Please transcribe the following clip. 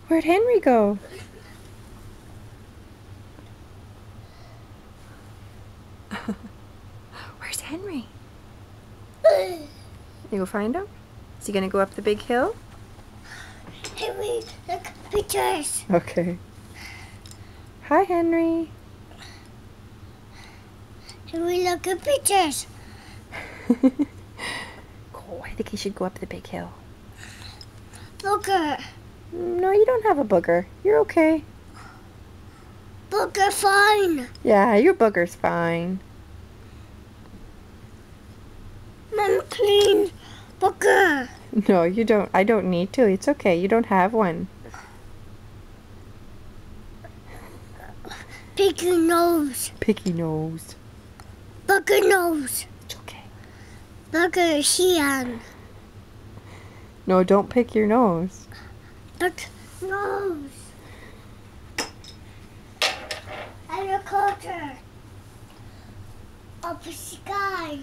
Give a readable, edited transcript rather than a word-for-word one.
Where'd Henry go? Where's Henry? You go find him? Is he gonna go up the big hill? Henry, look at pictures. Okay. Hi, Henry. Henry, look at pictures. Oh, I think he should go up the big hill. Booger. No, you don't have a booger. You're okay. Booger fine. Yeah, your booger's fine. Mom clean. Booger. No, you don't. I don't need to. It's okay. You don't have one. Picky nose. Picky nose. Booger nose. It's okay. Booger Xian. No, don't pick your nose. Booger nose. Agriculture. Up the sky.